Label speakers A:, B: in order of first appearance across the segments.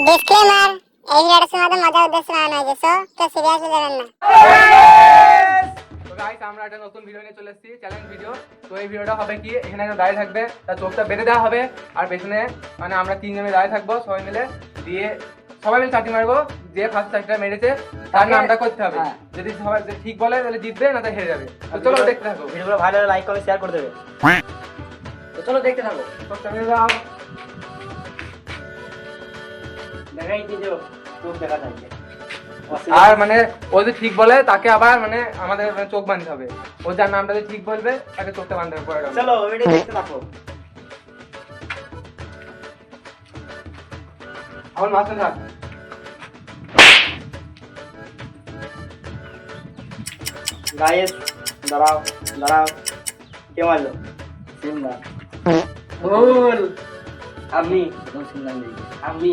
A: Disclaimer, এই ভিডিওটা শুধুমাত্র মজার উদ্দেশ্যে বানানো হয়েছে, তো সিরিয়াসলি নেবেন না।
B: তো গাইস আমরা একটা নতুন ভিডিও নিয়ে চলে এসেছি, চ্যালেঞ্জ ভিডিও। তো এই ভিডিওটা হবে কি, এখানে একজন দাঁড়িয়ে থাকবে, তার চোখটা বেঁধে দেওয়া হবে, আর পেছনে মানে আমরা তিনজনে দাঁড়িয়ে থাকবো সবাই মিলে, দিয়ে সবাই মিলে চাটি মারবো, যে ফার্স্ট চাটিটা মেরেছে তার নামটা করতে হবে। যদি সবাই ঠিক বলে তাহলে জিতবে, না তো হেরে যাবে। তো চলো দেখতে থাকো
C: ভিডিওগুলো ভালো লাগলে লাইক করে শেয়ার করে দেবে। তো চলো দেখতে থাকো।
B: চোখটা মেরে দাও।
C: দেখাই দিয়ে দেবো, চোখ দেখা যাচ্ছে।
B: আর মানে ও যদি ঠিক বলে তাকে আবার মানে আমাদের মানে চোখ বাঁধতে হবে। ও যার নামটা যদি ঠিক বলবে তাকে চোখটা বাঁধতে হবে পরে।
C: চলো ভিডিও দেখতে থাকো।
B: আমার মাথা থাক।
C: গাইস দাঁড়াও দাঁড়াও, কে মারলো? সিমরা। ভুল। আমি আমি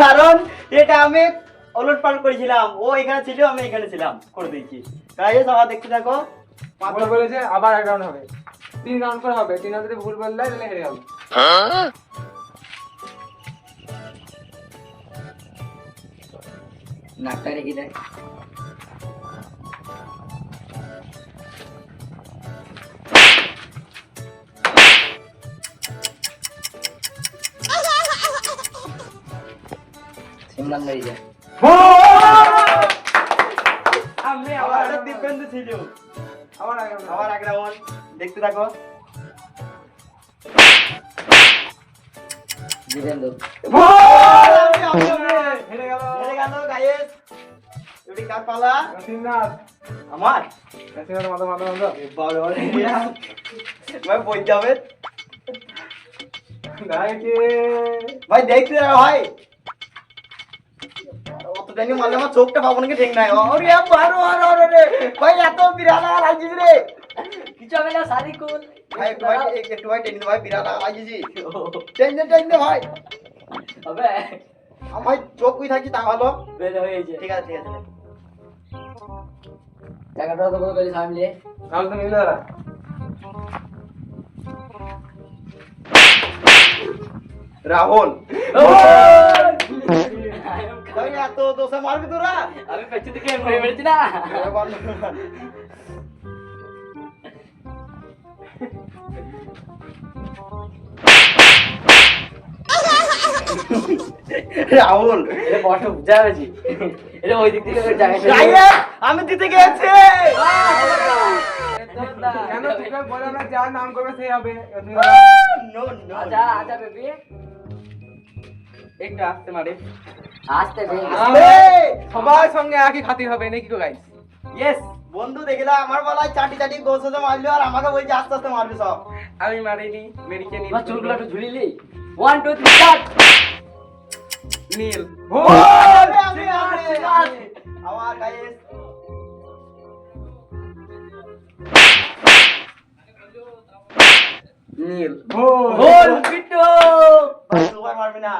C: কারণ এটা আমি ওলট পালট করেছিলাম, ও এখানে ছিল আমি এখানে ছিলাম, করে দিয়েছি। গাইস আবার দেখতে থাকো।
B: ভুল বলেছে, আবার এক রাউন্ড হবে, 3 রাউন্ড করে হবে। 3 রাউন্ড যদি ভুল বললে তাহলে হেরে যাবে।
C: নাকটা রেখে দেয়। সিমরান মেরে যায়। আমি আবার ডিফেন্স ছিল।
B: আবার
C: আবার এক রাউন্ড দেখতে থাকো। জিতেন্দ্র
B: হেরে গেল।
C: হেরে গেল গাইস। এটি কার পালা?
B: নাসিরনাথ।
C: আমার
B: নাসিরনাথ মাথা মাথা মাথা।
C: বড় ভাই বই যাবে
B: গাইকে
C: ভাই, দেখতে দাও ভাই। অত জানি মারলে আমার চোখটা পাবো নাকি ঠিক নাই। ওরে মারো মারো রে ভাই, এত বিড়াল লাগিস রে। কিছু হবে না সাদিকুল ভাই, একটু ভাই টেন ভাই, বিড়াল লাগিয়েছি। টেন দে ভাই, হবে আমার চোখ কই থাকি তা ভালো বের হয়েছে। ঠিক আছে ঠিক আছে, জায়গাটা তো বড় করে সামলে
B: তাহলে তো মিলে দাঁড়া।
C: রাহুল ভাই, এত দোষে মারবি তোরা? আমি পেছন থেকে মেরেছি না। রাহুল এটা বড় বুঝা গেছি, এটা ওই দিক থেকে জায়গা আমি দিতে গেছি।
B: কেন তোকে বলে না যার নাম করবে সেই হবে?
C: নো নো, আচ্ছা আচ্ছা বেবি একটু আসতে মারে, আসতে
B: সবার সঙ্গে একই খাতির হবে নাকি গো গাইস?
C: ইয়েস বন্ধু, দেখলা আমার বলায় চাটি চাটি গোছতে মারলো, আর আমাকে বলছে আস্তে আস্তে মারবে সব।
B: আমি মারিনি, মেরিকে নীল।
C: চুলগুলো একটু ঝুলিলি। 1 2 3 স্টার্ট।
B: নীল
C: আমি আমার গাইস
B: নীল
C: গোল বিট্টু দুবার মারবি না।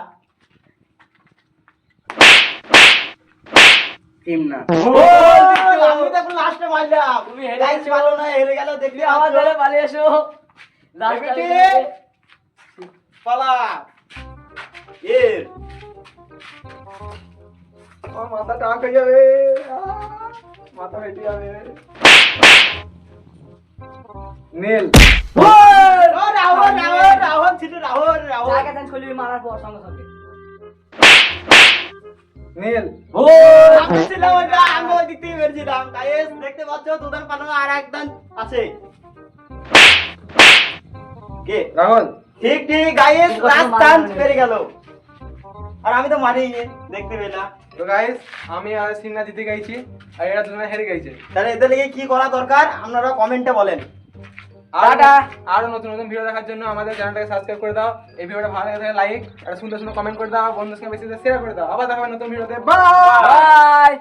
B: টিম না
C: আমি তো লাস্টে মারলাম, তুমি হেরে গেছো। ভালো না, হেরে গেল। দেখলি আমার ধরে পালিয়ে এসো। লাস্টে পালা এর
B: আমার মাথা টাক হয়ে যাবে, মাথা ফেটে যাবে। নীল
C: রাহুল রাহুল রাহুল ছিল, রাহুল রাহুল জায়গা দেন খুলি মারার পর সঙ্গে সঙ্গে
B: নীল
C: আমি ছিলাম ওটা, আমি ওই দিক থেকে বেরিয়েছিলাম। গাইস দেখতে পাচ্ছ দুদান পানো আর একদম আছে। কে?
B: রাহুল।
C: ঠিক ঠিক গাইস, লাস্ট চান্স পেরে গেল, আর আমি তো মারিনি, দেখতে পেলাম।
B: তো গাইস আমি আর সিননা জিতে গেছি, আর এরা দুজনে হেরে গেছে।
C: তাহলে এদের লিগে কি করা দরকার আপনারা কমেন্টে বলেন।
B: আরো নতুন নতুন ভিডিও দেখার জন্য আমাদের চ্যানেলটাকে সাবস্ক্রাইব করে দাও। এই ভিডিওটা ভালো লাগে থাকলে লাইক আর সুন্দর সুন্দর কমেন্ট করে দাও, বন্ধুদের সঙ্গে বেশি শেয়ার করে দাও। আবার দেখা হবে নতুন ভিডিওতে। বাই।